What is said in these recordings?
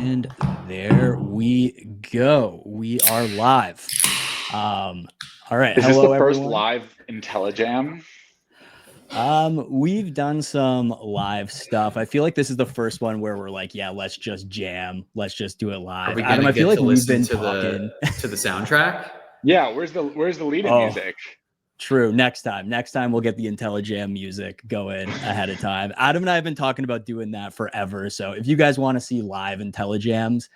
And there we go. We are live. All right. Is this Hello, the first everyone. live Intelligem? We've done some live stuff. I feel like this is the first one where we're like, yeah, let's just jam. Let's just do it live. Are we Adam, gonna I feel get like to we've been listen to talking. the soundtrack? Yeah, where's the lead-in music? True. Next time we'll get the Intelligem music going ahead of time. Adam and I have been talking about doing that forever. So if you guys want to see live Intelligems,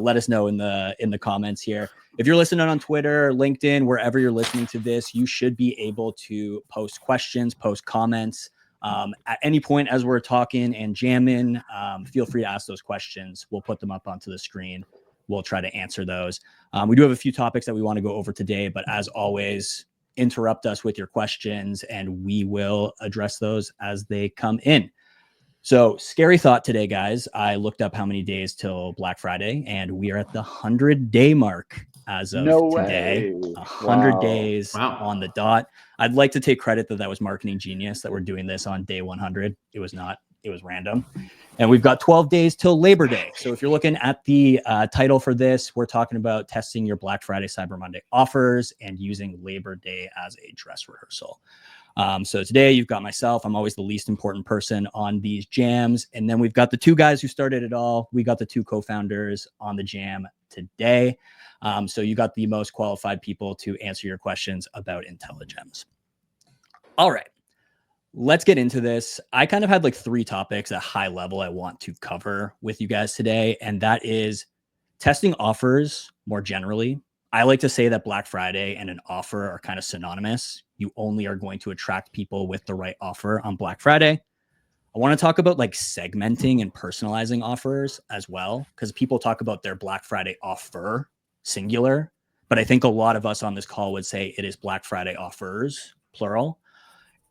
let us know in the comments here. If you're listening on Twitter, LinkedIn, wherever you're listening to this, you should be able to post questions, post comments at any point as we're talking and jamming. Feel free to ask those questions. We'll put them up onto the screen. We'll try to answer those. We do have a few topics that we want to go over today, but as always, interrupt us with your questions and we will address those as they come in. So scary thought today, guys. I looked up how many days till Black Friday and we are at the 100-day mark as of today. 100 days on the dot. I'd like to take credit that was marketing genius that we're doing this on day 100. It was not, it was random. And we've got 12 days till Labor Day. So if you're looking at the title for this, we're talking about testing your Black Friday, Cyber Monday offers and using Labor Day as a dress rehearsal. So today you've got myself. I'm always the least important person on these jams. And then we've got the two guys who started it all. We got the two co-founders on the jam today. So you got the most qualified people to answer your questions about Intelligems. All right. Let's get into this. I kind of had like 3 topics at high level I want to cover with you guys today. And that is testing offers more generally. I like to say that Black Friday and an offer are kind of synonymous. You only are going to attract people with the right offer on Black Friday. I want to talk about like segmenting and personalizing offers as well, because people talk about their Black Friday offer, singular, but I think a lot of us on this call would say it is Black Friday offers, plural.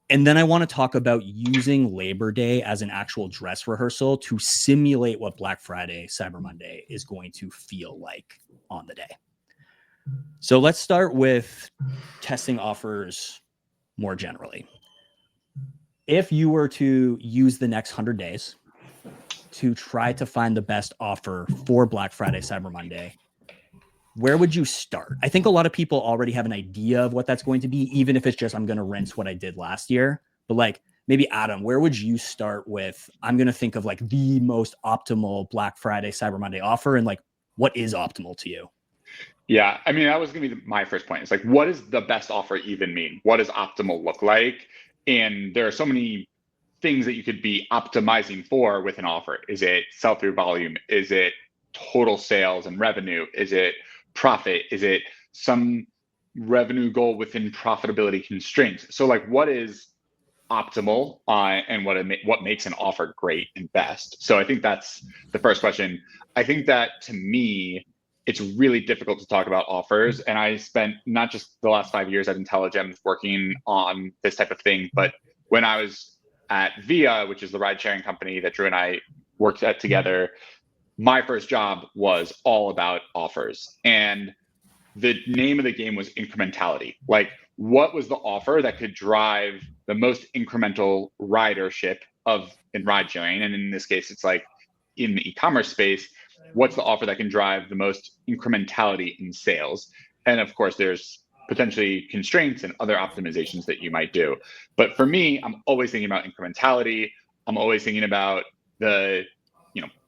And then I want to talk about using Labor Day as an actual dress rehearsal to simulate what Black Friday, Cyber Monday is going to feel like on the day. So let's start with testing offers more generally. If you were to use the next 100 days to try to find the best offer for Black Friday, Cyber Monday, where would you start? I think a lot of people already have an idea of what that's going to be, even if it's just, I'm going to rinse what I did last year. But like maybe Adam, where would you start with, I'm going to think of like the most optimal Black Friday, Cyber Monday offer and like, what is optimal to you? Yeah, I mean, that was going to be my first point. It's like, what does the best offer even mean? What does optimal look like? And there are so many things that you could be optimizing for with an offer. Is it sell-through volume? Is it total sales and revenue? Is it profit? Is it some revenue goal within profitability constraints? So like, what is optimal and what makes an offer great and best? So I think that's the first question. I think that to me, it's really difficult to talk about offers. And I spent not just the last 5 years at Intelligems working on this type of thing, but when I was at Via, which is the ride sharing company that Drew and I worked at together, my first job was all about offers. And the name of the game was incrementality. Like, what was the offer that could drive the most incremental ridership in ride sharing? And in this case, it's like in the e-commerce space, what's the offer that can drive the most incrementality in sales? And of course, there's potentially constraints and other optimizations that you might do. But for me, I'm always thinking about incrementality. I'm always thinking about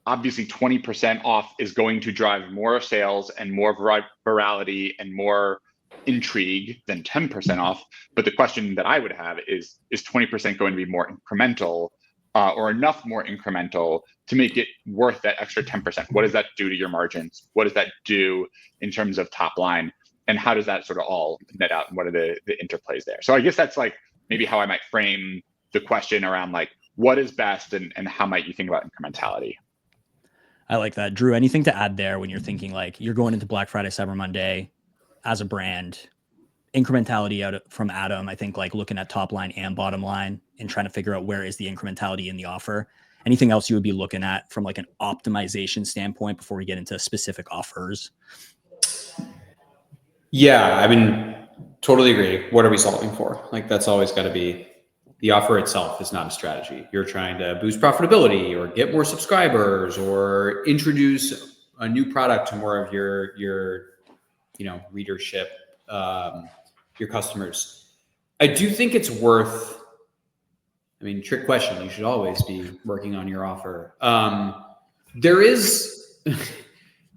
obviously 20% off is going to drive more sales and more virality and more intrigue than 10% off. But the question that I would have is 20% going to be more incremental or enough more incremental to make it worth that extra 10%? What does that do to your margins? What does that do in terms of top line? And how does that sort of all net out? And what are the interplays there? So I guess that's like maybe how I might frame the question around like, what is best and how might you think about incrementality? I like that. Drew, anything to add there when you're thinking like you're going into Black Friday, Cyber Monday as a brand, incrementality out from Adam, I think like looking at top line and bottom line and trying to figure out where is the incrementality in the offer. Anything else you would be looking at from like an optimization standpoint before we get into specific offers? Yeah, I mean, totally agree. What are we solving for? Like that's always got to be the offer itself is not a strategy. You're trying to boost profitability or get more subscribers or introduce a new product to more of your readership, your customers. I do think it's worth, trick question. You should always be working on your offer. There is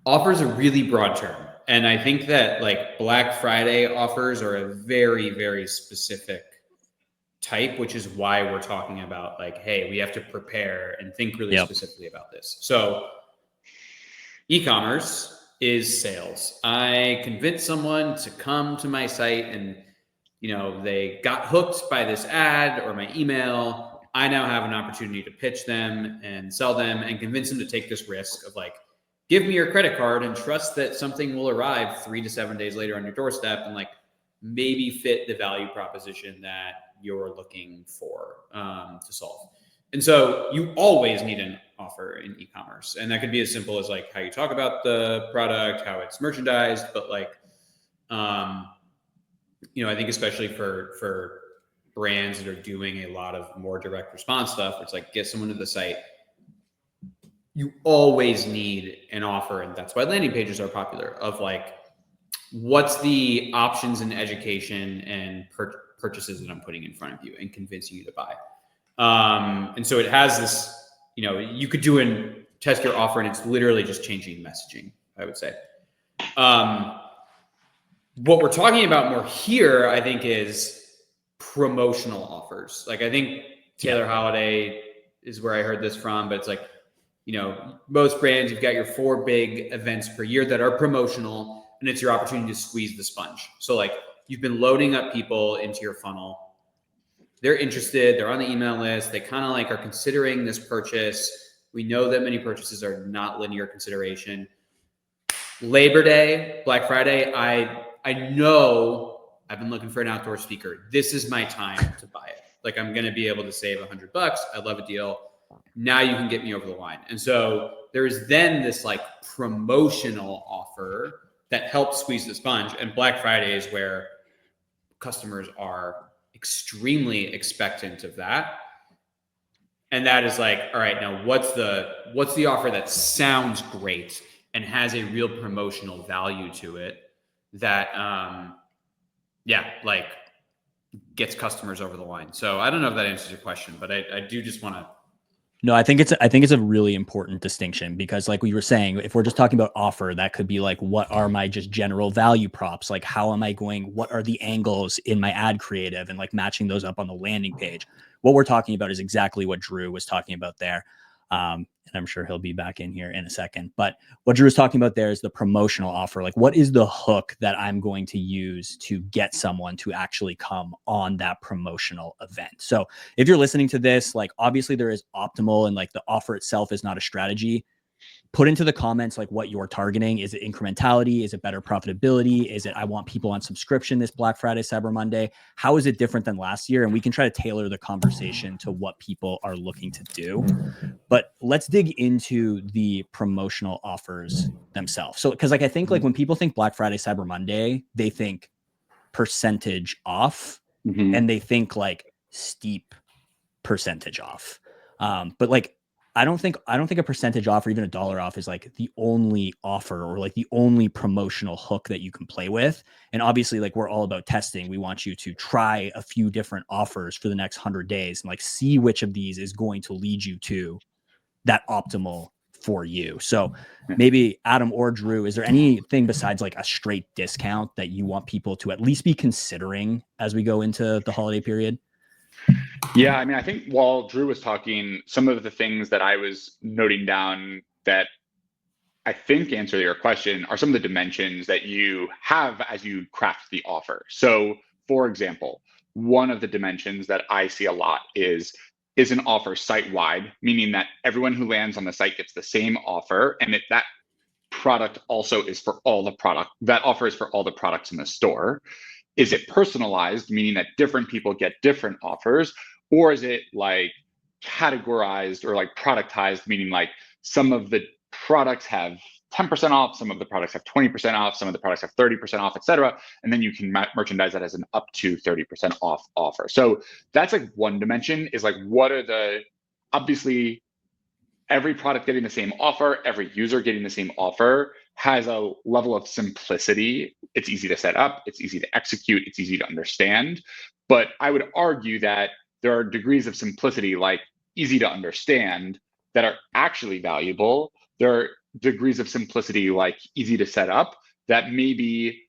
offers a really broad term. And I think that like Black Friday offers are a very, very specific type, which is why we're talking about like, hey, we have to prepare and think really specifically about this. So e-commerce is sales. I convinced someone to come to my site and, they got hooked by this ad or my email. I now have an opportunity to pitch them and sell them and convince them to take this risk of like, give me your credit card and trust that something will arrive 3 to 7 days later on your doorstep and like maybe fit the value proposition that you're looking for to solve. And so you always need an offer in e-commerce. And that could be as simple as like how you talk about the product, how it's merchandised, but like, I think especially for brands that are doing a lot of more direct response stuff, it's like get someone to the site. You always need an offer. And that's why landing pages are popular of like, what's the options in education and purchases that I'm putting in front of you and convincing you to buy. And so it has this, you could do and test your offer and it's literally just changing messaging, I would say. What we're talking about more here, I think, is promotional offers. Like I think Taylor Holiday is where I heard this from, but it's like, most brands, you've got your 4 big events per year that are promotional and it's your opportunity to squeeze the sponge. So like you've been loading up people into your funnel. They're interested. They're on the email list. They kind of like are considering this purchase. We know that many purchases are not linear consideration. Labor Day, Black Friday, I know I've been looking for an outdoor speaker. This is my time to buy it. Like I'm going to be able to save $100. I love a deal. Now you can get me over the line. And so there is then this like promotional offer that helps squeeze the sponge. And Black Friday is where customers are extremely expectant of that. And that is like, all right, now what's the offer that sounds great and has a real promotional value to it that, like gets customers over the line. So I don't know if that answers your question, but I do just want to. No, I think it's a really important distinction because like we were saying, if we're just talking about offer, that could be like, what are my just general value props? Like, what are the angles in my ad creative and like matching those up on the landing page? What we're talking about is exactly what Drew was talking about there. And I'm sure he'll be back in here in a second, but what Drew was talking about there is the promotional offer. Like what is the hook that I'm going to use to get someone to actually come on that promotional event? So if you're listening to this, like obviously there is optimal and like the offer itself is not a strategy. Put into the comments like what you're targeting. Is it incrementality? Is it better profitability? Is it I want people on subscription this Black Friday, Cyber Monday? How is it different than last year? And we can try to tailor the conversation to what people are looking to do. But let's dig into the promotional offers themselves. So because like I think like when people think Black Friday, Cyber Monday, they think percentage off and they think like steep percentage off. But like I don't think a percentage off or even $1 off is like the only offer or like the only promotional hook that you can play with. And obviously like we're all about testing. We want you to try a few different offers for the next 100 days and like see which of these is going to lead you to that optimal for you. So maybe Adam or Drew, is there anything besides like a straight discount that you want people to at least be considering as we go into the holiday period? Yeah, I mean, I think while Drew was talking, some of the things that I was noting down that I think answer your question are some of the dimensions that you have as you craft the offer. So, for example, one of the dimensions that I see a lot is an offer site-wide, meaning that everyone who lands on the site gets the same offer, and that product also is for all the product. That offer is for all the products in the store. Is it personalized, meaning that different people get different offers? Or is it like categorized or like productized, meaning like some of the products have 10% off, some of the products have 20% off, some of the products have 30% off, et cetera. And then you can merchandise that as an up to 30% off offer. So that's like one dimension, is like, what are the, obviously every product getting the same offer, every user getting the same offer has a level of simplicity. It's easy to set up, it's easy to execute, it's easy to understand. But I would argue that there are degrees of simplicity, like easy to understand, that are actually valuable. There are degrees of simplicity, like easy to set up, that may be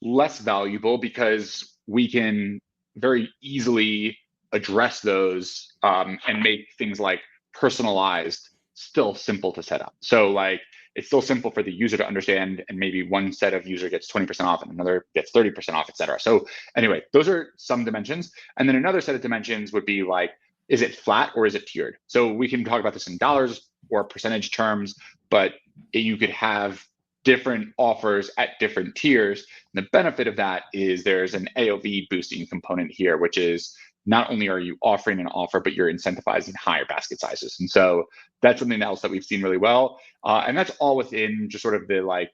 less valuable because we can very easily address those and make things like personalized still simple to set up. So like, it's still simple for the user to understand, and maybe one set of user gets 20% off and another gets 30% off, et cetera. So anyway, those are some dimensions. And then another set of dimensions would be like, is it flat or is it tiered? So we can talk about this in dollars or percentage terms, but you could have different offers at different tiers. And the benefit of that is there's an AOV boosting component here, which is not only are you offering an offer, but you're incentivizing higher basket sizes. And so that's something else that we've seen really well. And that's all within just sort of the like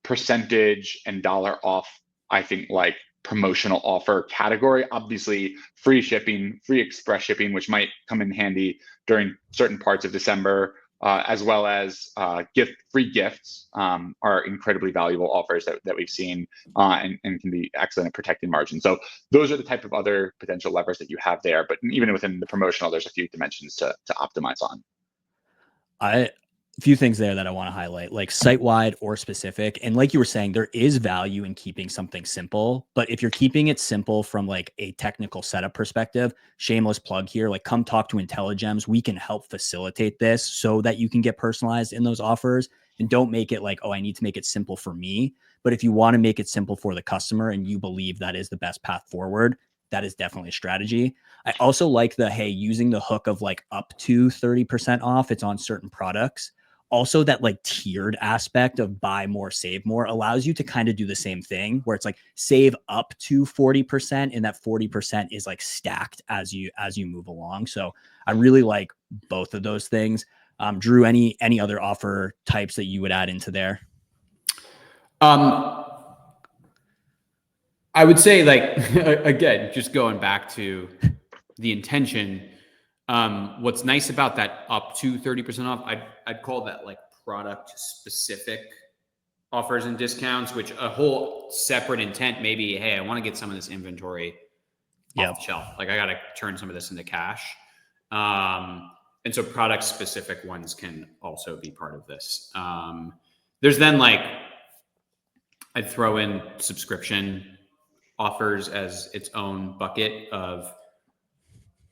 percentage and dollar off, I think, like promotional offer category. Obviously, free shipping, free express shipping, which might come in handy during certain parts of December, as well as free gifts are incredibly valuable offers that we've seen and can be excellent at protecting margins. So those are the type of other potential levers that you have there. But even within the promotional, there's a few dimensions to optimize on. A few things there that I want to highlight, like site-wide or specific. And like you were saying, there is value in keeping something simple, but if you're keeping it simple from like a technical setup perspective, shameless plug here, like come talk to Intelligems. We can help facilitate this so that you can get personalized in those offers, and don't make it like, oh, I need to make it simple for me. But if you want to make it simple for the customer and you believe that is the best path forward, that is definitely a strategy. I also like using the hook of like up to 30% off. It's on certain products. Also, that like tiered aspect of buy more, save more allows you to kind of do the same thing, where it's like save up to 40%, and that 40% is like stacked as you move along. So I really like both of those things. Drew, any other offer types that you would add into there? I would say, like, again, just going back to the intention, what's nice about that up to 30% off, I'd call that like product specific offers and discounts, which a whole separate intent maybe, hey, I want to get some of this inventory off the shelf. Like I got to turn some of this into cash. And so product specific ones can also be part of this. There's then like, I'd throw in subscription offers as its own bucket of,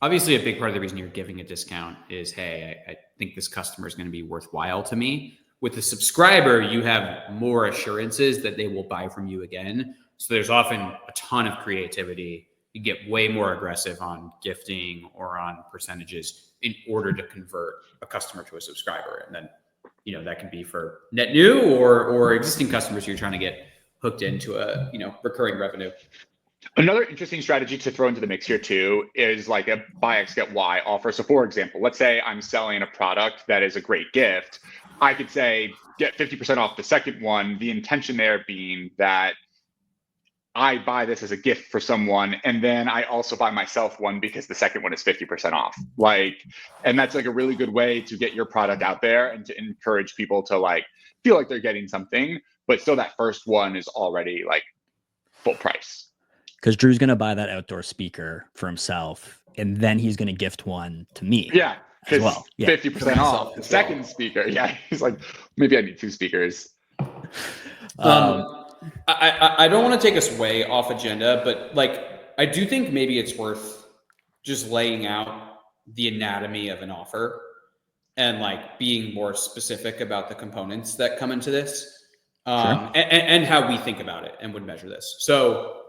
obviously a big part of the reason you're giving a discount is, hey, I think this customer is going to be worthwhile to me. With the subscriber, you have more assurances that they will buy from you again. So there's often a ton of creativity. You get way more aggressive on gifting or on percentages in order to convert a customer to a subscriber. And then, that can be for net new or existing customers you're trying to get hooked into a, recurring revenue. Another interesting strategy to throw into the mix here too is like a buy X get Y offer. So for example, let's say I'm selling a product that is a great gift. I could say get 50% off the second one. The intention there being that I buy this as a gift for someone, and then I also buy myself one because the second one is 50% off. And that's like a really good way to get your product out there and to encourage people to like feel like they're getting something, but still that first one is already like full price. Because Drew's going to buy that outdoor speaker for himself, and then he's going to gift one to me. Yeah, as well. 50% off the second speaker. Yeah, he's like, maybe I need 2 speakers. I don't want to take us way off agenda, but like, I do think maybe it's worth just laying out the anatomy of an offer and like being more specific about the components that come into this, and how we think about it and would measure this. So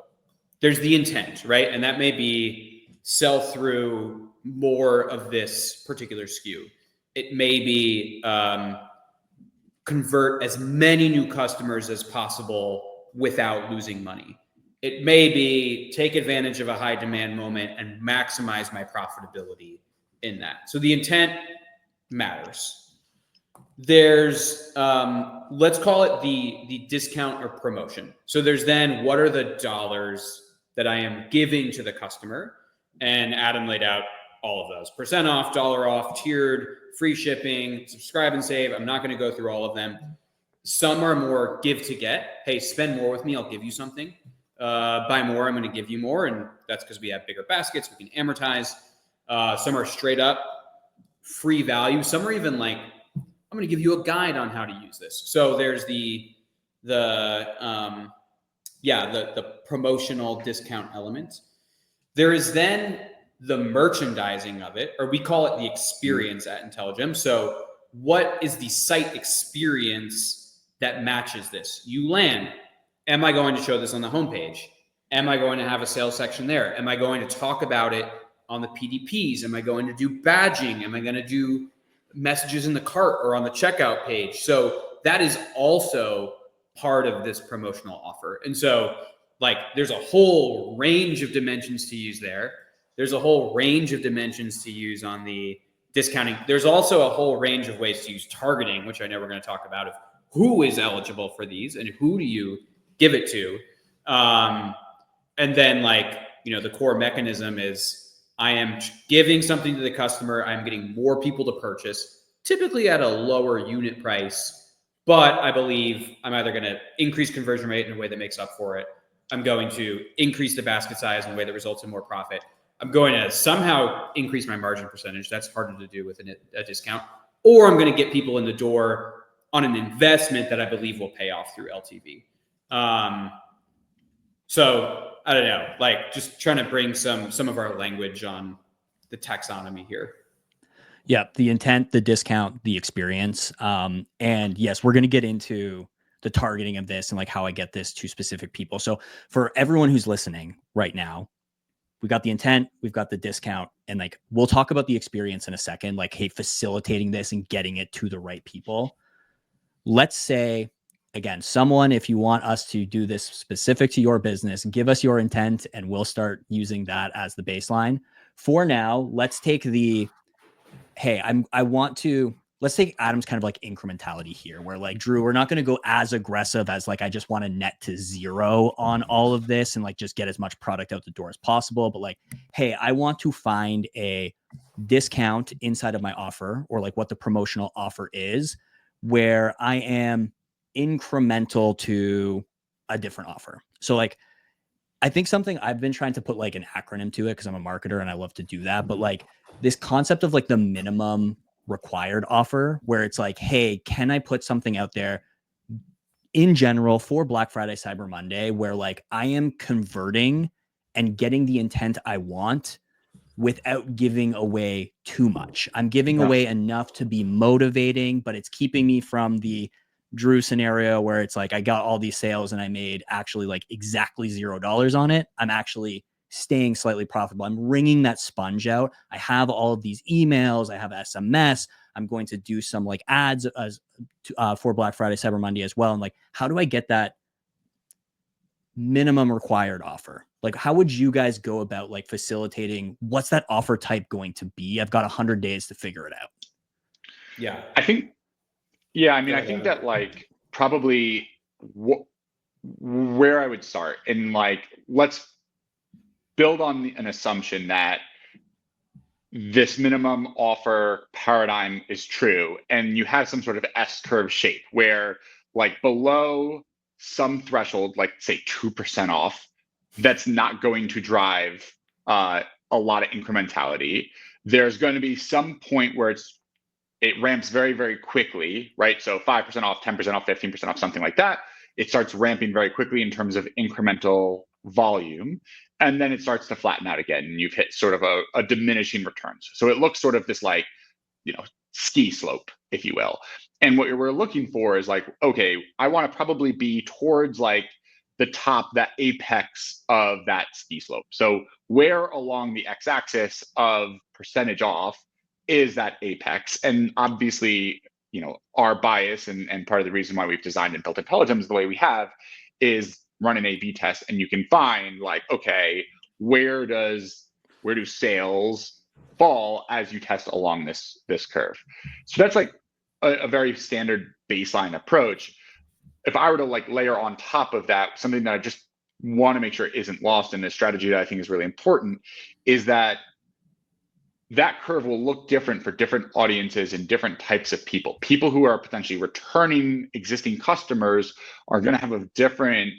there's the intent, right? And that may be sell through more of this particular SKU. It may be convert as many new customers as possible without losing money. It may be take advantage of a high demand moment and maximize my profitability in that. So the intent matters. There's let's call it the discount or promotion. So there's then what are the dollars that I am giving to the customer, and Adam laid out all of those: percent off, dollar off, tiered, free shipping, subscribe and save. I'm not going to go through all of them. Some are more give to get. Hey, spend more with me, I'll give you something. Buy more, I'm going to give you more, and that's because we have bigger baskets, we can amortize. Some are straight up free value. Some are even like, I'm going to give you a guide on how to use this. So there's the promotional discount element. There is then the merchandising of it, or we call it the experience at Intelligems. So what is the site experience that matches this? You land. Am I going to show this on the homepage? Am I going to have a sales section there? Am I going to talk about it on the PDPs? Am I going to do badging? Am I going to do messages in the cart or on the checkout page? So that is also part of this promotional offer. And so like there's a whole range of dimensions to use there. There's a whole range of dimensions to use on the discounting. There's also a whole range of ways to use targeting, which I know we're going to talk about, of who is eligible for these and who do you give it to. And then like, the core mechanism is I am giving something to the customer. I'm getting more people to purchase, typically at a lower unit price, but I believe I'm either going to increase conversion rate in a way that makes up for it. I'm going to increase the basket size in a way that results in more profit. I'm going to somehow increase my margin percentage. That's harder to do with a discount. Or I'm going to get people in the door on an investment that I believe will pay off through LTV. So I don't know, like just trying to bring some of our language on the taxonomy here. Yeah, the intent, the discount, the experience. And yes, we're going to get into the targeting of this and like how I get this to specific people. So for everyone who's listening right now, we got the intent, we've got the discount, and like we'll talk about the experience in a second, like, hey, facilitating this and getting it to the right people. Let's say, again, someone, if you want us to do this specific to your business, give us your intent and we'll start using that as the baseline. For now, let's take let's take Adam's kind of like incrementality here, where like, Drew, we're not going to go as aggressive as like, I just want to net to zero on all of this and like just get as much product out the door as possible. But like, hey, I want to find a discount inside of my offer, or like what the promotional offer is, where I am incremental to a different offer. So like, I think something I've been trying to put like an acronym to it because I'm a marketer and I love to do that. But like this concept of like the minimum required offer, where it's like, hey, can I put something out there in general for Black Friday, Cyber Monday, where like I am converting and getting the intent I want without giving away too much. I'm giving away enough to be motivating, but it's keeping me from the Drew scenario where it's like I got all these sales and I made actually like exactly $0 on it. I'm actually staying slightly profitable. I'm wringing that sponge out. I have all of these emails. I have SMS. I'm going to do some like ads for Black Friday, Cyber Monday as well. And like, how do I get that minimum required offer? Like, how would you guys go about like facilitating? What's that offer type going to be? I've got 100 days to figure it out. Yeah. I think that like probably where I would start, and like, let's build on an assumption that this minimum offer paradigm is true, and you have some sort of S-curve shape where like below some threshold, like say 2% off, that's not going to drive a lot of incrementality. There's going to be some point where it ramps very, very quickly, right? So 5% off, 10% off, 15% off, something like that. It starts ramping very quickly in terms of incremental volume. And then it starts to flatten out again. And you've hit sort of a diminishing returns. So it looks sort of this like, ski slope, if you will. And what we're looking for is like, okay, I want to probably be towards like the top, that apex of that ski slope. So where along the x-axis of percentage off is that apex? And obviously, our bias and part of the reason why we've designed and built Intelligems the way we have is run an A/B test, and you can find like, okay, where do sales fall as you test along this curve? So that's like a very standard baseline approach. If I were to like layer on top of that something that I just want to make sure isn't lost in this strategy that I think is really important, is that curve will look different for different audiences and different types of people. People who are potentially returning existing customers are going to have a different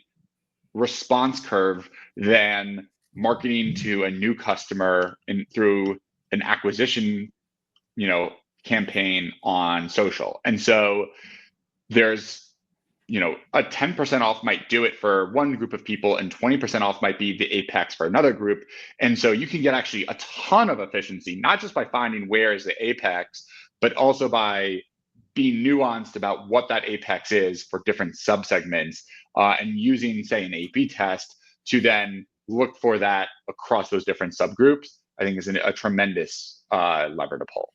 response curve than marketing to a new customer through an acquisition, campaign on social. And so there's, a 10% off might do it for one group of people and 20% off might be the apex for another group. And so you can get actually a ton of efficiency, not just by finding where is the apex, but also by being nuanced about what that apex is for different subsegments, and using, say, an A/B test to then look for that across those different subgroups, I think is a tremendous lever to pull.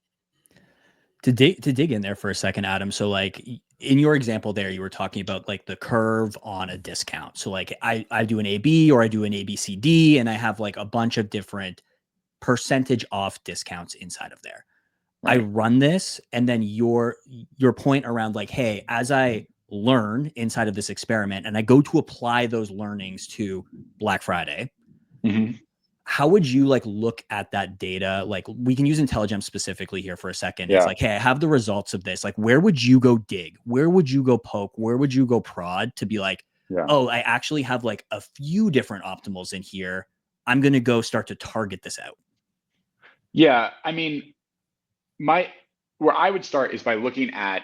To dig in there for a second, Adam. So like in your example there, you were talking about like the curve on a discount. So like I do an AB or I do an ABCD and I have like a bunch of different percentage off discounts inside of there. Right. I run this, and then your point around like, hey, as I learn inside of this experiment and I go to apply those learnings to Black Friday, how would you like look at that data? Like we can use Intelligems specifically here for a second. Yeah. It's like, hey, I have the results of this. Like, where would you go dig? Where would you go poke? Where would you go prod to be like, oh, I actually have like a few different optimals in here. I'm going to go start to target this out. Yeah. I mean, where I would start is by looking at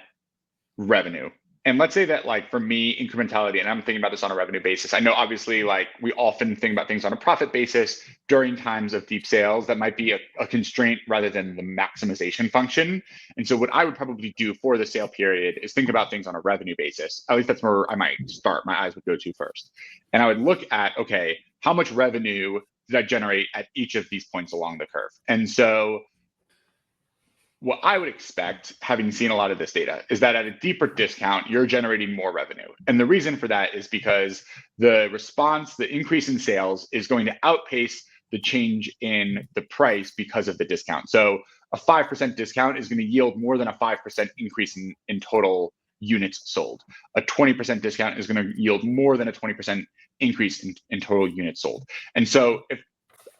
revenue. And let's say that like for me, incrementality, and I'm thinking about this on a revenue basis. I know obviously like we often think about things on a profit basis during times of deep sales. That might be a constraint rather than the maximization function. And so what I would probably do for the sale period is think about things on a revenue basis. At least that's where I might start. My eyes would go to first. And I would look at, okay, how much revenue did I generate at each of these points along the curve? And so what I would expect, having seen a lot of this data, is that at a deeper discount, you're generating more revenue. And the reason for that is because the increase in sales is going to outpace the change in the price because of the discount. So a 5% discount is going to yield more than a 5% increase in total units sold. A 20% discount is going to yield more than a 20% increase in total units sold. And so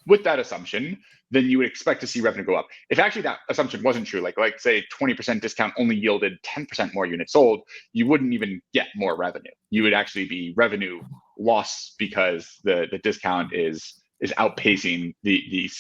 with that assumption, then you would expect to see revenue go up. If actually that assumption wasn't true, like say 20% discount only yielded 10% more units sold, you wouldn't even get more revenue. You would actually be revenue loss because the discount is outpacing the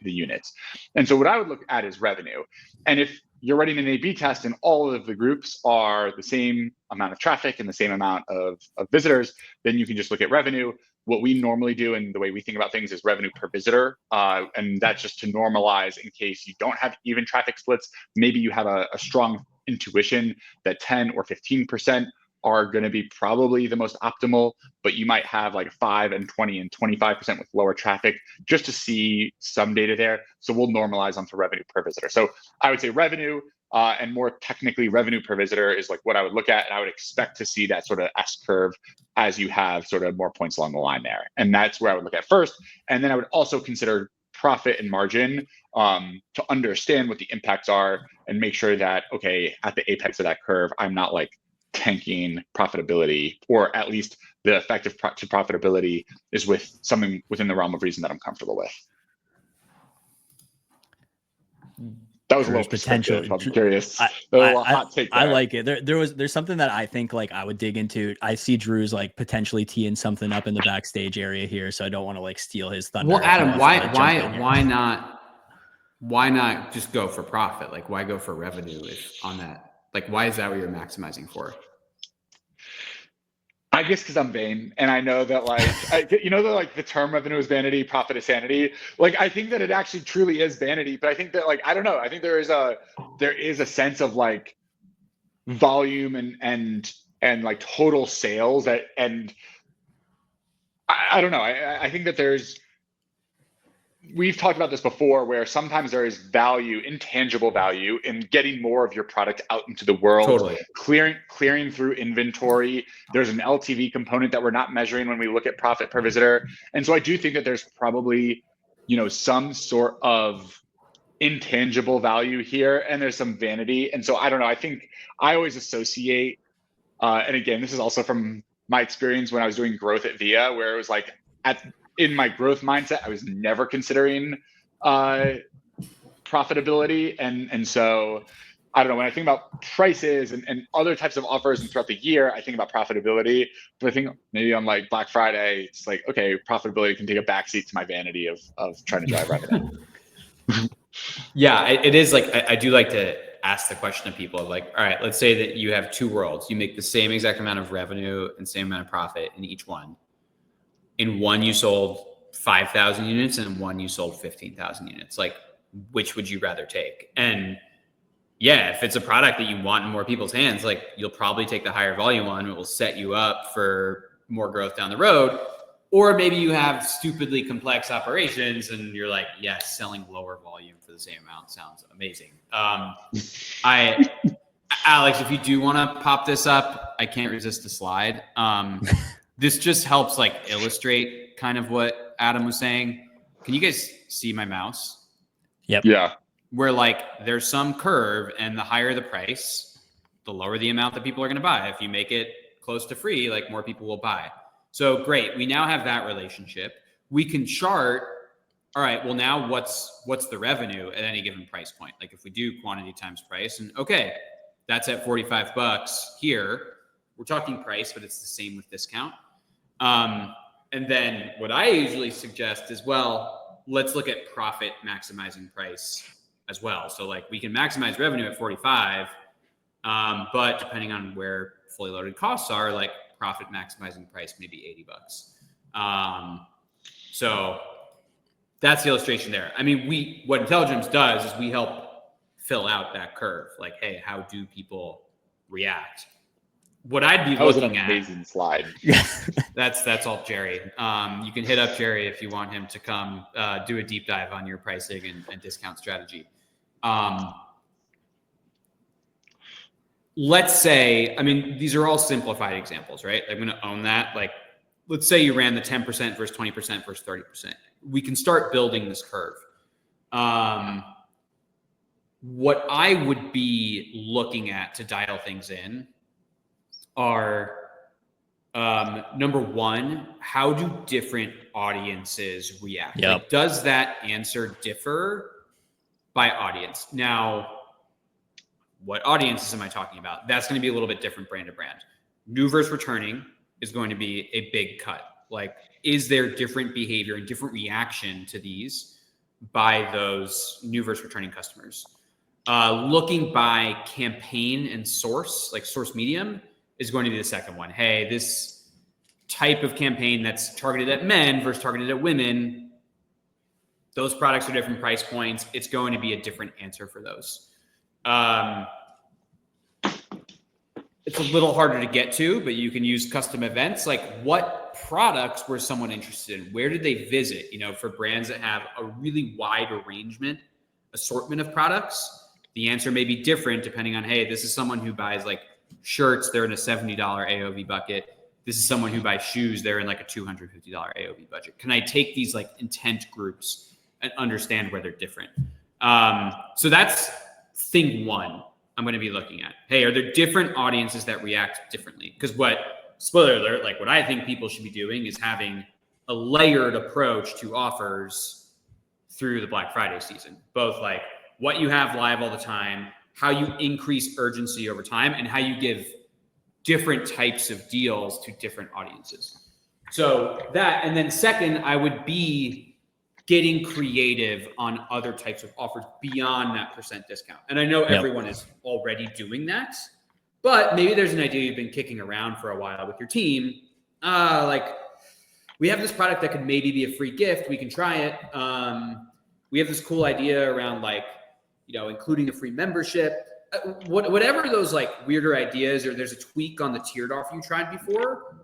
units. And so what I would look at is revenue. And if you're running an A/B test and all of the groups are the same amount of traffic and the same amount of visitors, then you can just look at revenue. What we normally do and the way we think about things is revenue per visitor. And that's just to normalize in case you don't have even traffic splits. Maybe you have a strong intuition that 10 or 15% are going to be probably the most optimal, but you might have like 5 and 20 and 25% with lower traffic just to see some data there. So we'll normalize onto revenue per visitor. So I would say revenue, and more technically revenue per visitor is like what I would look at. And I would expect to see that sort of S curve as you have sort of more points along the line there. And that's where I would look at first. And then I would also consider profit and margin to understand what the impacts are and make sure that, okay, at the apex of that curve, I'm not like tanking profitability, or at least the effective to profitability is with something within the realm of reason that I'm comfortable with. That was a little potential. I'm curious. Hot take there. I like it. There's something that I think like I would dig into. I see Drew's like potentially teeing something up in the backstage area here, so I don't want to like steal his thunder. Well, Adam, why not just go for profit? Like, why go for revenue on that? Like, why is that what you're maximizing for? I guess because I'm vain, and I know that the term revenue is vanity, profit is sanity. Like, I think that it actually truly is vanity, but I think that like I don't know. I think there is a sense of like volume and like total sales and I don't know. I think that we've talked about this before, where sometimes there is value, intangible value, in getting more of your product out into the world, totally. clearing through inventory. There's an LTV component that we're not measuring when we look at profit per visitor. And so I do think that there's probably, some sort of intangible value here and there's some vanity. And so I don't know, I think I always associate, and again, this is also from my experience when I was doing growth at VIA, where it was like in my growth mindset, I was never considering profitability. And so I don't know, when I think about prices and other types of offers and throughout the year, I think about profitability. But I think maybe on like Black Friday, it's like, okay, profitability can take a backseat to my vanity of trying to drive revenue. Yeah, it is like, I do like to ask the question of people like, all right, let's say that you have two worlds. You make the same exact amount of revenue and same amount of profit in each one. In one, you sold 5,000 units, and in one, you sold 15,000 units. Like, which would you rather take? And yeah, if it's a product that you want in more people's hands, like you'll probably take the higher volume one. It will set you up for more growth down the road. Or maybe you have stupidly complex operations and you're like, yes, selling lower volume for the same amount sounds amazing. Alex, if you do want to pop this up, I can't resist the slide. This just helps like illustrate kind of what Adam was saying. Can you guys see my mouse? Yep. Yeah. Where like there's some curve, and the higher the price, the lower the amount that people are going to buy. If you make it close to free, like more people will buy. So great. We now have that relationship. We can chart, all right, well now what's the revenue at any given price point? Like if we do quantity times price, and okay, that's at $45 here. We're talking price, but it's the same with discount. And then what I usually suggest is, well, let's look at profit maximizing price as well. So like we can maximize revenue at 45, but depending on where fully loaded costs are, like profit maximizing price maybe $80. So that's the illustration there. I mean, what Intelligems does is we help fill out that curve. Like, hey, how do people react? What I'd be looking at. That was an amazing slide. That's all Jerry. You can hit up Jerry if you want him to come do a deep dive on your pricing and discount strategy. Let's say, I mean, these are all simplified examples, right? I'm going to own that. Like, let's say you ran the 10% versus 20% versus 30%. We can start building this curve. What I would be looking at to dial things in are, number one, how do different audiences react? Yep. Like, does that answer differ by audience? Now, what audiences am I talking about? That's going to be a little bit different brand to brand. New versus returning is going to be a big cut. Like, is there different behavior and different reaction to these by those new versus returning customers? Looking by campaign and source, like source medium, is going to be the second one. Hey, this type of campaign that's targeted at men versus targeted at women, those products are different price points. It's going to be a different answer for those. It's a little harder to get to, but you can use custom events. Like, what products were someone interested in? Where did they visit? You know, for brands that have a really wide assortment of products, the answer may be different depending on, hey, this is someone who buys like shirts, they're in a $70 AOV bucket. This is someone who buys shoes, they're in like a $250 AOV budget. Can I take these like intent groups and understand where they're different? So that's thing one I'm going to be looking at. Hey, are there different audiences that react differently? Because spoiler alert, like what I think people should be doing is having a layered approach to offers through the Black Friday season, both like what you have live all the time, how you increase urgency over time, and how you give different types of deals to different audiences. So that, and then second, I would be getting creative on other types of offers beyond that percent discount. And I know everyone is already doing that, but maybe there's an idea you've been kicking around for a while with your team. Like, we have this product that could maybe be a free gift. We can try it. We have this cool idea around like, you know, including a free membership, whatever those like weirder ideas, or there's a tweak on the tiered offer you tried before,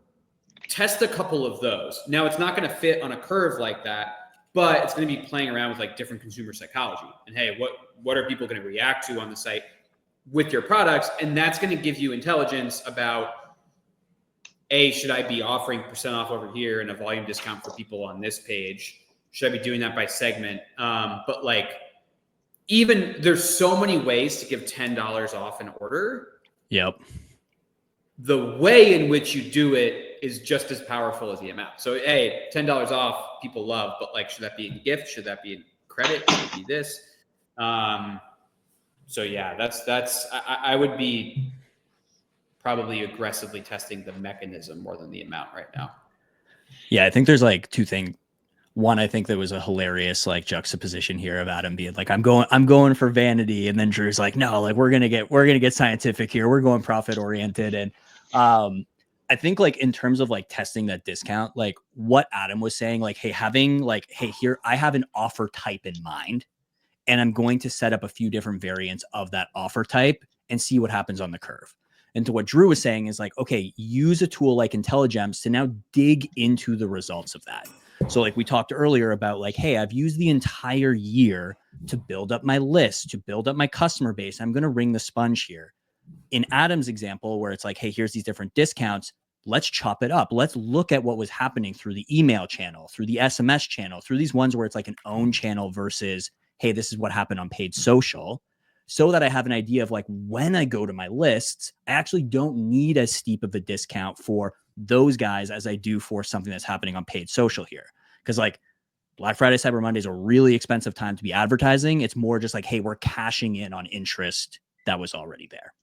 test a couple of those. Now, it's not going to fit on a curve like that, but it's going to be playing around with like different consumer psychology. And hey, what are people going to react to on the site with your products? And that's going to give you intelligence about, should I be offering % off over here and a volume discount for people on this page? Should I be doing that by segment? But like, even there's so many ways to give $10 off an order. Yep. The way in which you do it is just as powerful as the amount. So, hey, $10 off, people love, but like, should that be in gift? Should that be in credit? Should it be this? So yeah, I would be probably aggressively testing the mechanism more than the amount right now. Yeah, I think there's like two things. One, I think there was a hilarious like juxtaposition here of Adam being like, I'm going for vanity, and then Drew's like, no, like we're gonna get scientific here. We're going profit oriented. And I think like in terms of like testing that discount, like what Adam was saying, like, hey, here, I have an offer type in mind, and I'm going to set up a few different variants of that offer type and see what happens on the curve. And to what Drew was saying is like, okay, use a tool like Intelligems to now dig into the results of that. So like we talked earlier about like, hey, I've used the entire year to build up my list, to build up my customer base. I'm going to wring the sponge here. In Adam's example, where it's like, hey, here's these different discounts. Let's chop it up. Let's look at what was happening through the email channel, through the SMS channel, through these ones where it's like an own channel versus, hey, this is what happened on paid social, so that I have an idea of like when I go to my lists, I actually don't need as steep of a discount for those guys as I do for something that's happening on paid social here. Because like Black Friday, Cyber Monday is a really expensive time to be advertising. It's more just like, hey, we're cashing in on interest that was already there.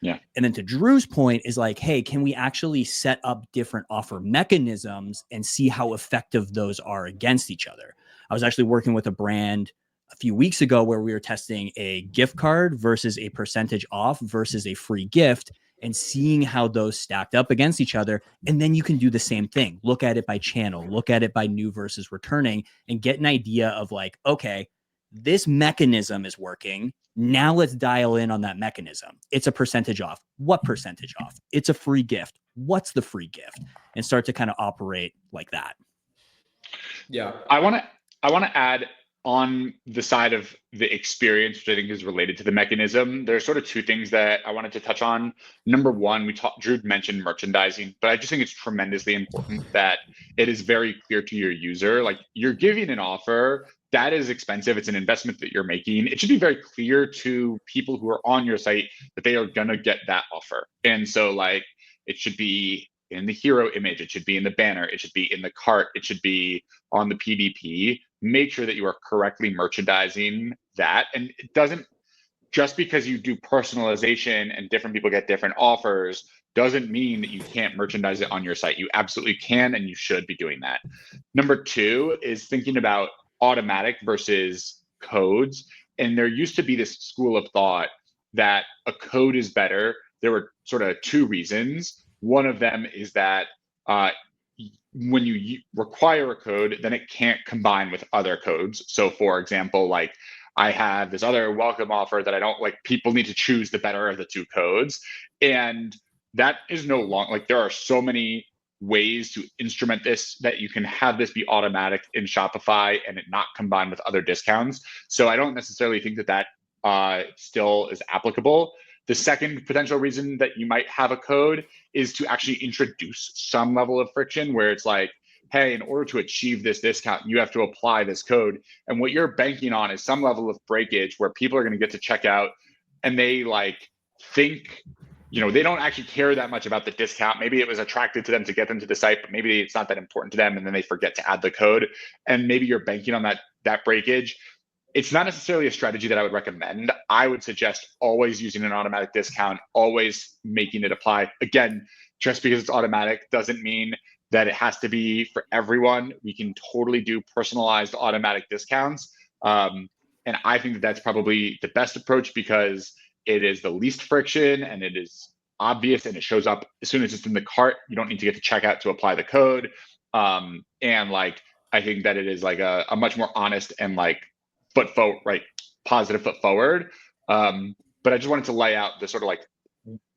Yeah. And then to Drew's point is like, hey, can we actually set up different offer mechanisms and see how effective those are against each other? I was actually working with a brand a few weeks ago where we were testing a gift card versus a percentage off versus a free gift and seeing how those stacked up against each other. And then you can do the same thing. Look at it by channel, look at it by new versus returning, and get an idea of like, okay, this mechanism is working. Now let's dial in on that mechanism. It's a percentage off. What percentage off? It's a free gift. What's the free gift? And start to kind of operate like that. Yeah. I want to add on the side of the experience, which I think is related to the mechanism. There's sort of two things that I wanted to touch on. Number one, Drew mentioned merchandising, but I just think it's tremendously important that it is very clear to your user. Like, you're giving an offer that is expensive. It's an investment that you're making. It should be very clear to people who are on your site that they are going to get that offer. And so like, it should be in the hero image, it should be in the banner, it should be in the cart, it should be on the PDP. Make sure that you are correctly merchandising that. And it doesn't, just because you do personalization and different people get different offers, doesn't mean that you can't merchandise it on your site. You absolutely can, and you should be doing that. Number two is thinking about automatic versus codes. And there used to be this school of thought that a code is better. There were sort of two reasons. One of them is that when you require a code, then it can't combine with other codes. So for example, like I have this other welcome offer that I don't like, people need to choose the better of the two codes. And that is no longer, like, there are so many ways to instrument this that you can have this be automatic in Shopify and it not combine with other discounts. So I don't necessarily think that still is applicable. The second potential reason that you might have a code is to actually introduce some level of friction where it's like, hey, in order to achieve this discount, you have to apply this code. And what you're banking on is some level of breakage where people are going to get to checkout and they like think, they don't actually care that much about the discount. Maybe it was attracted to them to get them to the site, but maybe it's not that important to them. And then they forget to add the code. And maybe you're banking on that breakage. It's not necessarily a strategy that I would recommend. I would suggest always using an automatic discount, always making it apply. Again, just because it's automatic doesn't mean that it has to be for everyone. We can totally do personalized automatic discounts. And I think that that's probably the best approach because it is the least friction and it is obvious and it shows up as soon as it's in the cart. You don't need to get to checkout to apply the code. And like, I think that it is like a much more honest and like positive foot forward. But I just wanted to lay out the sort of like,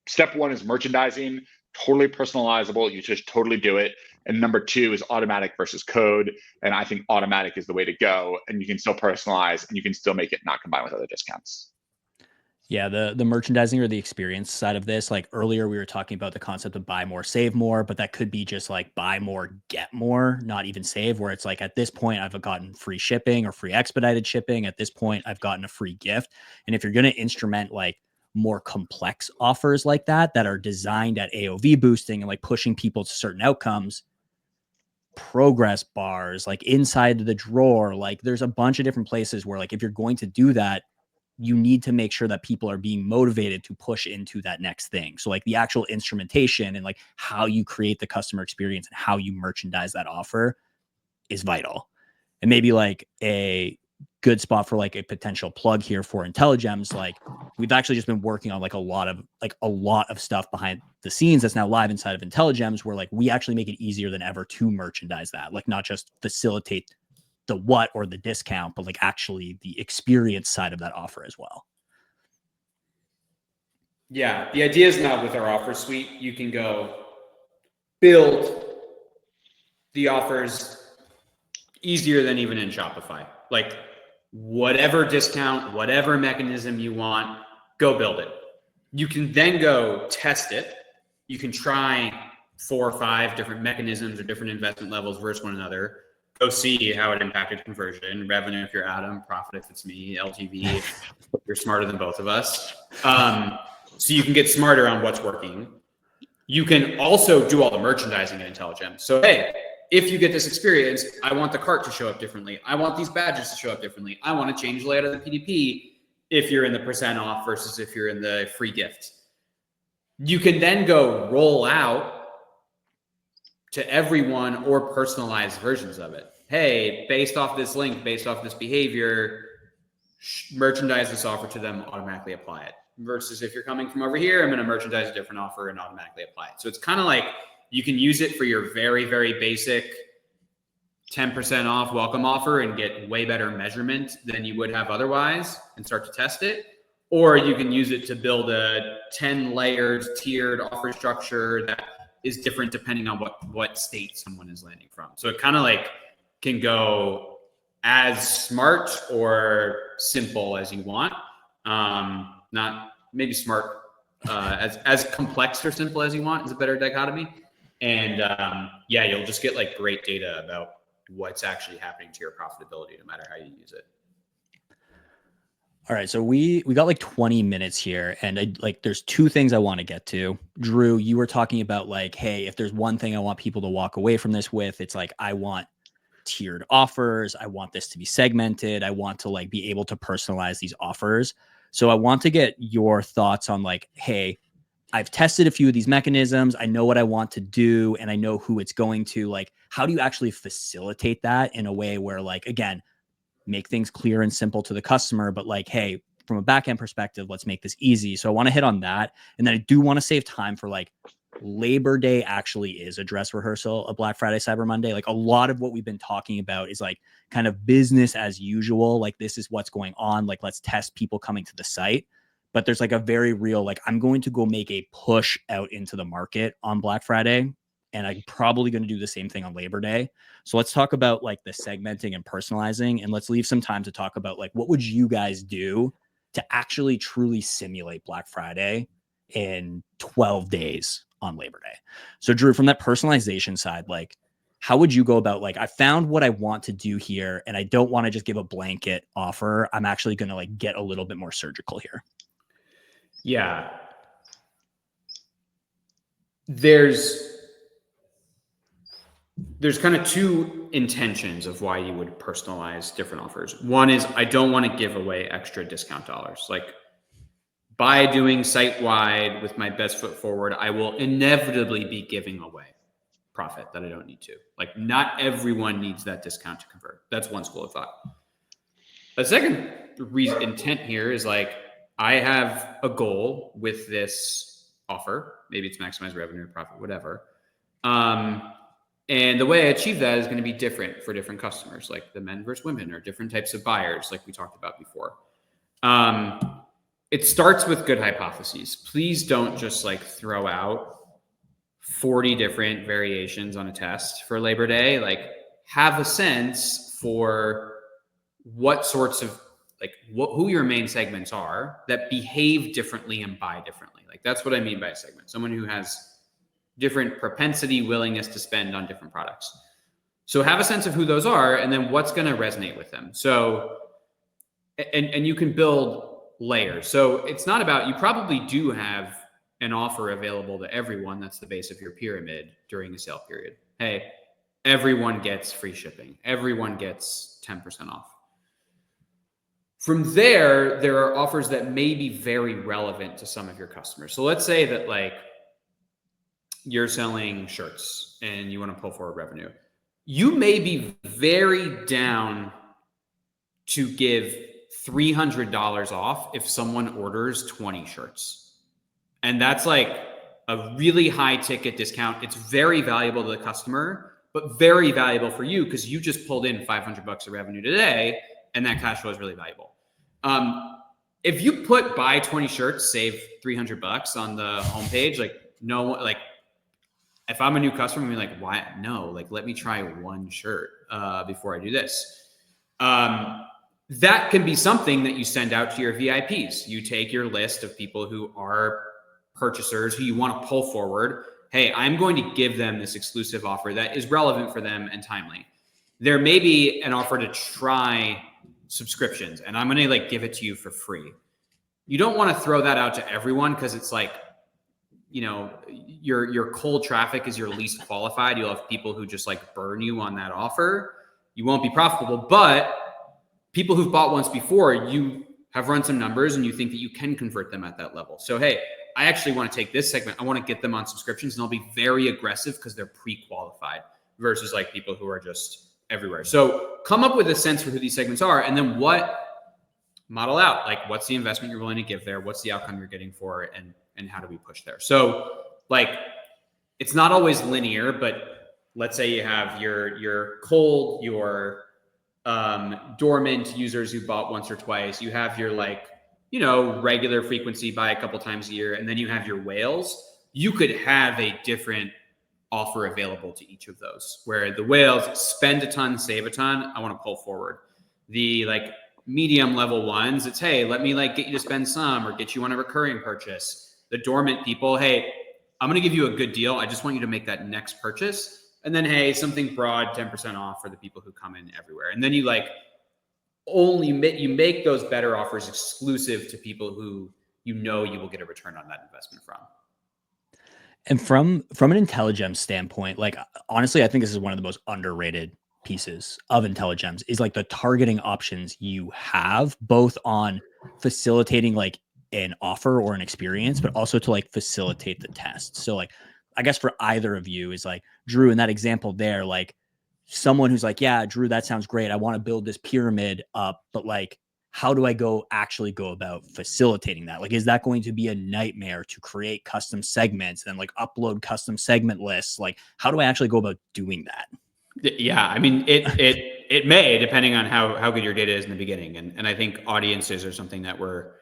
step one is merchandising, totally personalizable. You just totally do it. And number two is automatic versus code. And I think automatic is the way to go. And you can still personalize and you can still make it not combine with other discounts. Yeah, the merchandising or the experience side of this, like earlier we were talking about the concept of buy more, save more, but that could be just like buy more, get more, not even save, where it's like at this point I've gotten free shipping or free expedited shipping. At this point, I've gotten a free gift. And if you're going to instrument like more complex offers like that are designed at AOV boosting and like pushing people to certain outcomes, progress bars, like inside the drawer, like there's a bunch of different places where like if you're going to do that, you need to make sure that people are being motivated to push into that next thing. So like the actual instrumentation and like how you create the customer experience and how you merchandise that offer is vital. And maybe like a good spot for like a potential plug here for Intelligems, like we've actually just been working on like a lot of stuff behind the scenes that's now live inside of Intelligems, where like we actually make it easier than ever to merchandise that, like not just facilitate the what or the discount, but like actually the experience side of that offer as well. Yeah, the idea is now with our offer suite, you can go build the offers easier than even in Shopify. Like whatever discount, whatever mechanism you want, go build it. You can then go test it. You can try 4 or 5 different mechanisms or different investment levels versus one another. Go see how it impacted conversion, revenue if you're Adam, profit if it's me, LTV if you're smarter than both of us. So you can get smarter on what's working. You can also do all the merchandising in Intelligems. So, hey, if you get this experience, I want the cart to show up differently. I want these badges to show up differently. I want to change the layout of the PDP if you're in the % off versus if you're in the free gift. You can then go roll out to everyone or personalized versions of it. Hey, based off this link, based off this behavior, merchandise this offer to them, automatically apply it. Versus if you're coming from over here, I'm going to merchandise a different offer and automatically apply it. So it's kind of like you can use it for your very, very basic 10% off welcome offer and get way better measurement than you would have otherwise and start to test it. Or you can use it to build a 10 layers tiered offer structure that is different depending on what state someone is landing from. So it kind of like can go as smart or simple as you want. Not maybe smart, as complex or simple as you want is a better dichotomy. And yeah, you'll just get like great data about what's actually happening to your profitability, no matter how you use it. All right, so we got like 20 minutes here, and there's 2 things I want to get to. Drew, you were talking about like, hey, if there's one thing I want people to walk away from this with, it's like I want tiered offers. I want this to be segmented. I want to like be able to personalize these offers. So I want to get your thoughts on like, hey, I've tested a few of these mechanisms. I know what I want to do and I know who it's going to. Like, how do you actually facilitate that in a way where like, again, make things clear and simple to the customer, but like, hey, from a back-end perspective, let's make this easy. So I want to hit on that. And then I do want to save time for like Labor Day actually is a dress rehearsal, a Black Friday, Cyber Monday. Like a lot of what we've been talking about is like kind of business as usual. Like this is what's going on. Like let's test people coming to the site. But there's like a very real, like I'm going to go make a push out into the market on Black Friday. And I'm probably going to do the same thing on Labor Day. So let's talk about like the segmenting and personalizing. And let's leave some time to talk about like, what would you guys do to actually truly simulate Black Friday in 12 days on Labor Day? So Drew, from that personalization side, like how would you go about like, I found what I want to do here and I don't want to just give a blanket offer. I'm actually going to like get a little bit more surgical here. Yeah. There's kind of 2 intentions of why you would personalize different offers. One is I don't want to give away extra discount dollars. Like by doing site-wide with my best foot forward, I will inevitably be giving away profit that I don't need to. Like not everyone needs that discount to convert. That's one school of thought. The second intent here is like, I have a goal with this offer. Maybe it's maximize revenue, profit, whatever. And the way I achieve that is going to be different for different customers, like the men versus women or different types of buyers, like we talked about before. It starts with good hypotheses. Please don't just like throw out 40 different variations on a test for Labor Day. Like have a sense for what sorts of like who your main segments are that behave differently and buy differently. Like that's what I mean by a segment. Someone who has different propensity, willingness to spend on different products. So have a sense of who those are and then what's going to resonate with them. So, and you can build layers. So it's not about, you probably do have an offer available to everyone. That's the base of your pyramid during the sale period. Hey, everyone gets free shipping. Everyone gets 10% off. From there are offers that may be very relevant to some of your customers. So let's say that like you're selling shirts and you want to pull forward revenue. You may be very down to give $300 off if someone orders 20 shirts. And that's like a really high ticket discount. It's very valuable to the customer, but very valuable for you because you just pulled in $500 of revenue today, and that cash flow is really valuable. If you put buy 20 shirts, save $300 on the homepage, like no, like if I'm a new customer, I'm like, why? No, like let me try one shirt before I do this. That can be something that you send out to your VIPs. You take your list of people who are purchasers who you want to pull forward. Hey, I'm going to give them this exclusive offer that is relevant for them and timely. There may be an offer to try subscriptions, and I'm going to like give it to you for free. You don't want to throw that out to everyone because it's like, you know, your cold traffic is your least qualified. You'll have people who just like burn you on that offer. You won't be profitable, but people who've bought once before, you have run some numbers and you think that you can convert them at that level. So, hey, I actually want to take this segment. I want to get them on subscriptions, and I'll be very aggressive because they're pre-qualified versus like people who are just everywhere. So come up with a sense for who these segments are, and then model out, like what's the investment you're willing to give there? What's the outcome you're getting for it? And how do we push there? So like, it's not always linear, but let's say you have your cold, your dormant users who bought once or twice. You have your like, you know, regular frequency, buy a couple times a year, and then you have your whales. You could have a different offer available to each of those, where the whales spend a ton, save a ton. I want to pull forward. The like medium level ones, it's, hey, let me like get you to spend some or get you on a recurring purchase. The dormant people, hey, I'm going to give you a good deal. I just want you to make that next purchase. And then, hey, something broad, 10% off for the people who come in everywhere. And then you like you make those better offers exclusive to people who you know you will get a return on that investment from. And from an Intelligems standpoint, like honestly, I think this is one of the most underrated pieces of Intelligems is like the targeting options you have, both on facilitating like an offer or an experience, but also to like facilitate the test. So like, I guess for either of you is like Drew in that example there, like someone who's like, yeah, Drew, that sounds great. I want to build this pyramid up, but like, how do I actually go about facilitating that? Like, is that going to be a nightmare to create custom segments and like upload custom segment lists? Like, how do I actually go about doing that? Yeah, I mean, it may, depending on how good your data is in the beginning. And I think audiences are something that we're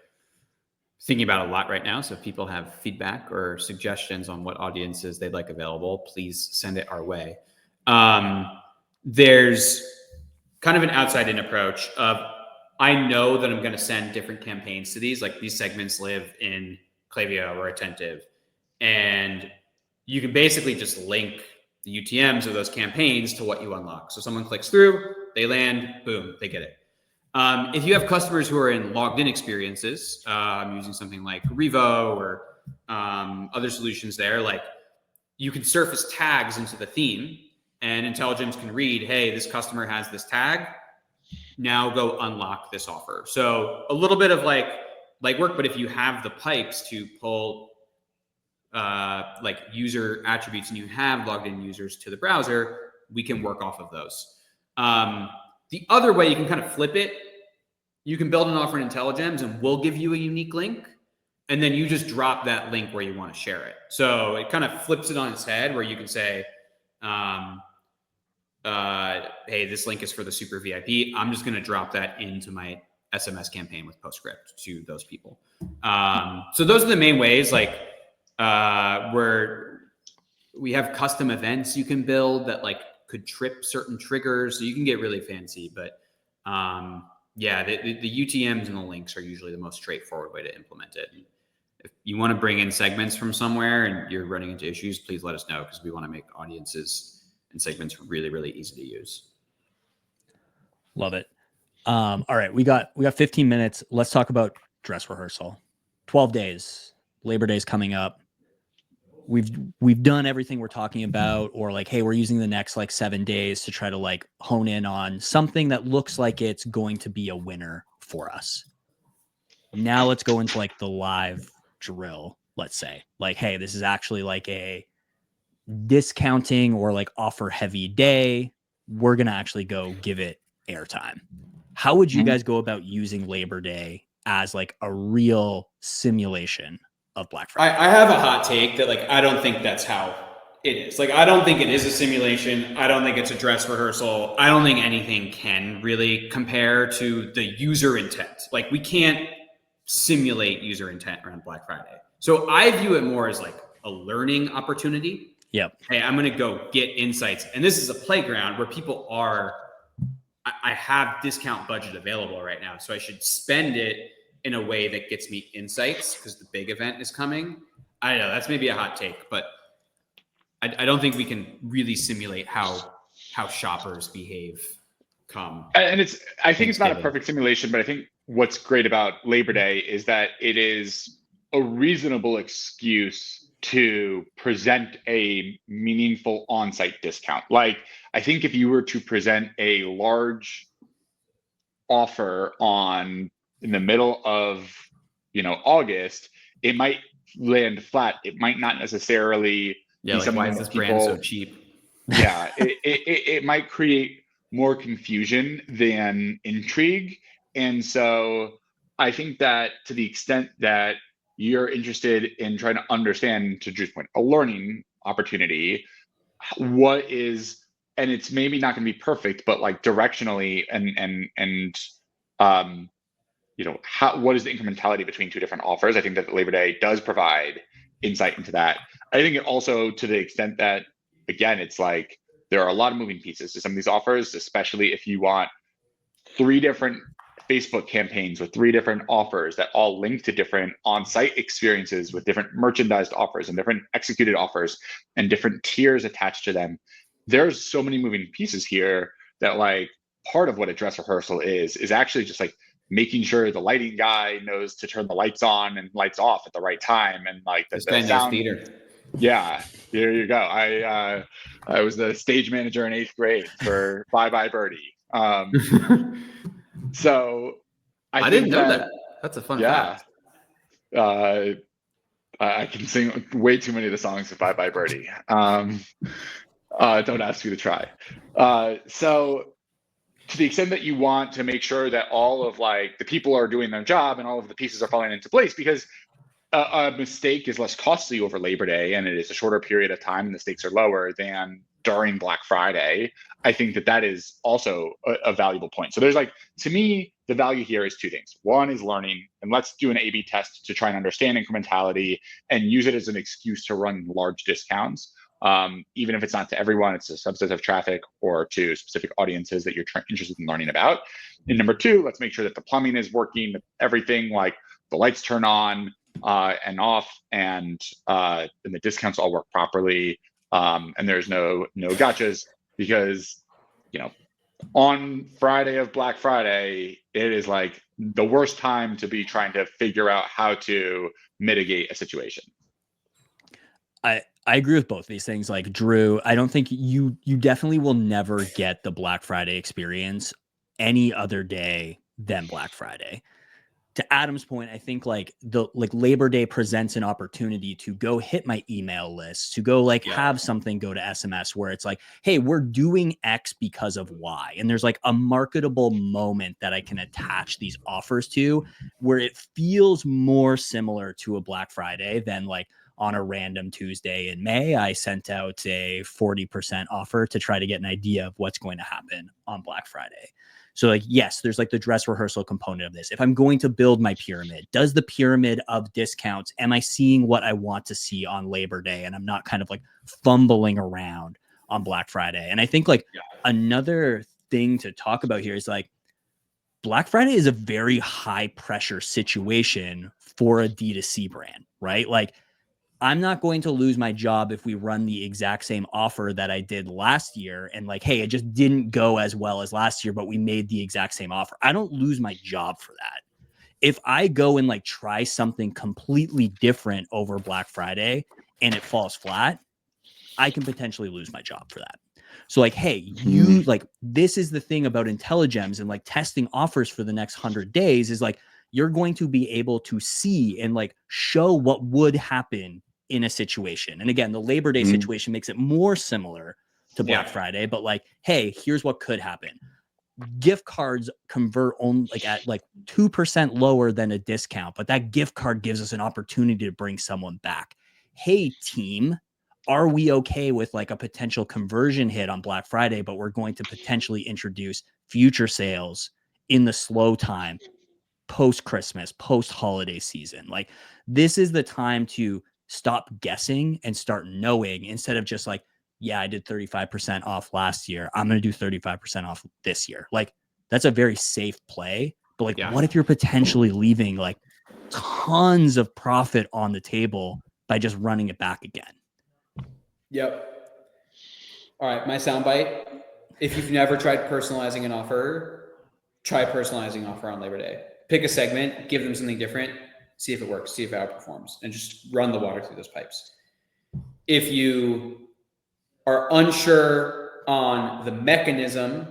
thinking about a lot right now. So if people have feedback or suggestions on what audiences they'd like available, please send it our way. There's kind of an outside-in approach of, I know that I'm going to send different campaigns to these. Like these segments live in Klaviyo or Attentive. And you can basically just link the UTMs of those campaigns to what you unlock. So someone clicks through, they land, boom, they get it. If you have customers who are in logged in experiences, I'm using something like Revo or other solutions there, like you can surface tags into the theme and Intelligems can read, hey, this customer has this tag. Now go unlock this offer. So a little bit of like legwork, but if you have the pipes to pull like user attributes and you have logged in users to the browser, we can work off of those. The other way you can kind of flip it, you can build an offer in Intelligems and we'll give you a unique link. And then you just drop that link where you want to share it. So it kind of flips it on its head where you can say, hey, this link is for the super VIP. I'm just going to drop that into my SMS campaign with Postscript to those people. So those are the main ways, like where we have custom events you can build that like could trip certain triggers. So you can get really fancy, but Yeah, the UTMs and the links are usually the most straightforward way to implement it. If you want to bring in segments from somewhere and you're running into issues, please let us know, because we want to make audiences and segments really, really easy to use. Love it. All right, we got 15 minutes. Let's talk about dress rehearsal. 12 days. Labor Day is coming up. We've done everything we're talking about, or like, hey, we're using the next like 7 days to try to like hone in on something that looks like it's going to be a winner for us. Now let's go into like the live drill. Let's say like, hey, this is actually like a discounting or like offer heavy day. We're going to actually go give it airtime. How would you guys go about using Labor Day as like a real simulation of Black Friday? I have a hot take that like I don't think that's how it is. Like I don't think it is a simulation. I don't think it's a dress rehearsal. I don't think anything can really compare to the user intent. Like we can't simulate user intent around Black Friday. So I view it more as like a learning opportunity. Yep. Hey, I'm going to go get insights. And this is a playground where people are, I have discount budget available right now. So I should spend it in a way that gets me insights because the big event is coming. I don't know, that's maybe a hot take, but I don't think we can really simulate how shoppers behave come. And I think it's not a perfect simulation, but I think what's great about Labor Day is that it is a reasonable excuse to present a meaningful on-site discount. Like, I think if you were to present a large offer in the middle of, August, it might land flat. It might not necessarily be like, something why is that this people, brand so cheap? Yeah, it might create more confusion than intrigue. And so I think that to the extent that you're interested in trying to understand, to Drew's point, a learning opportunity, and it's maybe not going to be perfect, but like directionally what is the incrementality between two different offers? I think that Labor Day does provide insight into that. I think it also, to the extent that, again, it's like there are a lot of moving pieces to some of these offers, especially if you want 3 different Facebook campaigns with 3 different offers that all link to different on-site experiences with different merchandised offers and different executed offers and different tiers attached to them. There's so many moving pieces here that like part of what a dress rehearsal is actually just like making sure the lighting guy knows to turn the lights on and lights off at the right time, and like the sound. Yeah, there you go. I was the stage manager in 8th grade for Bye Bye Birdie. So I didn't know that. That's a fun fact. I can sing way too many of the songs of Bye Bye Birdie. Don't ask me to try. So to the extent that you want to make sure that all of like the people are doing their job and all of the pieces are falling into place, because a mistake is less costly over Labor Day and it is a shorter period of time and the stakes are lower than during Black Friday, I think that is also a valuable point. So there's like, to me, the value here is 2 things. One is learning, and let's do an A/B test to try and understand incrementality and use it as an excuse to run large discounts. Even if it's not to everyone, it's a subset of traffic or to specific audiences that you're interested in learning about. And number 2, let's make sure that the plumbing is working, everything like the lights turn on and off, and the discounts all work properly, and there's no gotchas, because on Friday of Black Friday, it is like the worst time to be trying to figure out how to mitigate a situation. I agree with both of these things. Like Drew, I don't think you definitely will never get the Black Friday experience any other day than Black Friday. To Adam's point, I think like Labor Day presents an opportunity to go hit my email list, to go have something go to SMS where it's like, hey, we're doing X because of Y. And there's like a marketable moment that I can attach these offers to where it feels more similar to a Black Friday than like on a random Tuesday in May, I sent out a 40% offer to try to get an idea of what's going to happen on Black Friday. So like, yes, there's like the dress rehearsal component of this. If I'm going to build my pyramid, does the pyramid of discounts, am I seeing what I want to see on Labor Day? And I'm not kind of like fumbling around on Black Friday. And I think like another thing to talk about here is like Black Friday is a very high pressure situation for a D2C brand, right? Like, I'm not going to lose my job if we run the exact same offer that I did last year. And like, hey, it just didn't go as well as last year, but we made the exact same offer. I don't lose my job for that. If I go and like try something completely different over Black Friday and it falls flat, I can potentially lose my job for that. So like, hey, you like, this is the thing about Intelligems and like testing offers for the next 100 days is like, you're going to be able to see and like show what would happen in a situation. And again, the Labor Day situation makes it more similar to Black Friday, but like, hey, here's what could happen. Gift cards convert only like at like 2% lower than a discount, but that gift card gives us an opportunity to bring someone back. Hey, team, are we okay with like a potential conversion hit on Black Friday, but we're going to potentially introduce future sales in the slow time, post Christmas, post holiday season? Like, this is the time to stop guessing and start knowing instead of just like, yeah, I did 35% off last year, I'm going to do 35% off this year. Like, that's a very safe play. But like, what if you're potentially leaving like tons of profit on the table by just running it back again? Yep. All right, my soundbite. If you've never tried personalizing an offer, try personalizing an offer on Labor Day. Pick a segment, give them something different, see if it works, see if it outperforms, and just run the water through those pipes. If you are unsure on the mechanism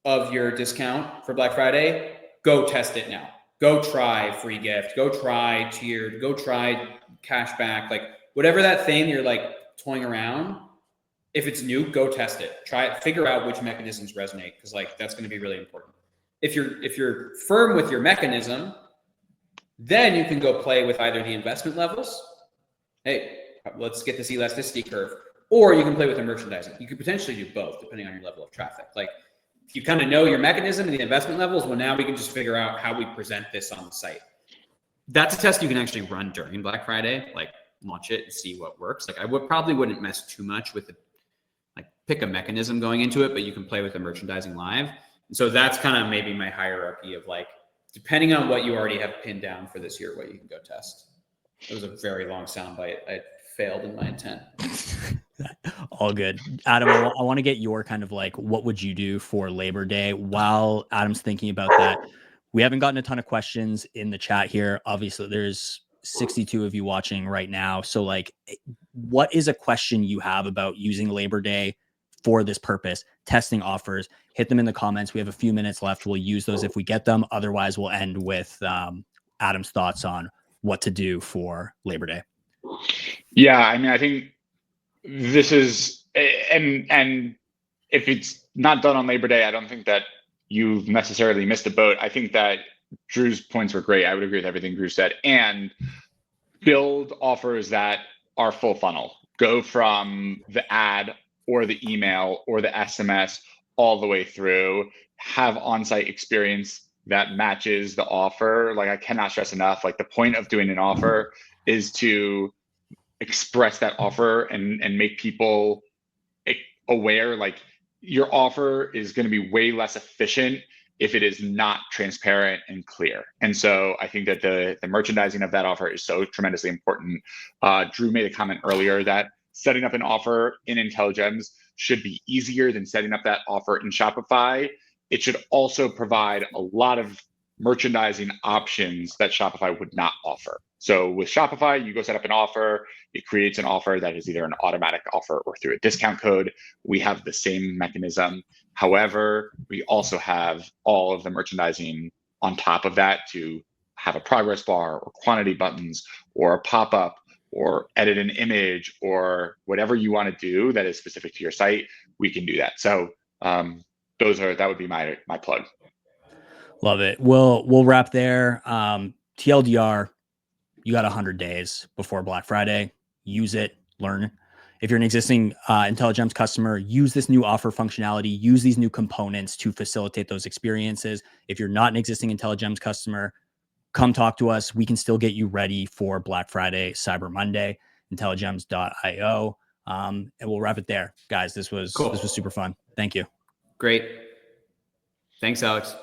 of your discount for Black Friday, go test it now. Go try free gift, go try tiered, go try cash back, like whatever that thing you're like toying around. If it's new, go test it. Try it, figure out which mechanisms resonate, because like that's going to be really important. If you're firm with your mechanism, then you can go play with either the investment levels. Hey, let's get this elasticity curve. Or you can play with the merchandising. You could potentially do both depending on your level of traffic. Like, if you kind of know your mechanism and the investment levels, well, now we can just figure out how we present this on the site. That's a test you can actually run during Black Friday, like launch it and see what works. Like, I probably wouldn't mess too much with it. Like, pick a mechanism going into it, but you can play with the merchandising live. And so that's kind of maybe my hierarchy of like, depending on what you already have pinned down for this year, what you can go test. It was a very long soundbite. I failed in my intent. All good. Adam, I want to get your kind of like, what would you do for Labor Day? While Adam's thinking about that, we haven't gotten a ton of questions in the chat here. Obviously, there's 62 of you watching right now. So like, what is a question you have about using Labor Day for this purpose? Testing offers, hit them in the comments. We have a few minutes left. We'll use those if we get them. Otherwise, we'll end with Adam's thoughts on what to do for Labor Day. Yeah, I mean, I think this is, and if it's not done on Labor Day, I don't think that you've necessarily missed a boat. I think that Drew's points were great. I would agree with everything Drew said. And build offers that are full funnel. Go from the ad or the email or the SMS all the way through. Have on-site experience that matches the offer. Like, I cannot stress enough, like, the point of doing an offer is to express that offer and make people aware. Like, your offer is going to be way less efficient if it is not transparent and clear. And so I think that the merchandising of that offer is so tremendously important. Drew made a comment earlier that setting up an offer in Intelligems should be easier than setting up that offer in Shopify. It should also provide a lot of merchandising options that Shopify would not offer. So with Shopify, you go set up an offer, it creates an offer that is either an automatic offer or through a discount code. We have the same mechanism. However, we also have all of the merchandising on top of that to have a progress bar or quantity buttons or a pop-up or edit an image or whatever you want to do that is specific to your site. We can do that. So that would be my plug. Love it. We'll wrap there. TLDR, you got 100 days before Black Friday. Use it, learn. If you're an existing Intelligems customer, use this new offer functionality, use these new components to facilitate those experiences. If you're not an existing Intelligems customer, come talk to us. We can still get you ready for Black Friday, Cyber Monday, intelligems.io. And we'll wrap it there. Guys, this was cool. This was super fun. Thank you. Great. Thanks, Alex.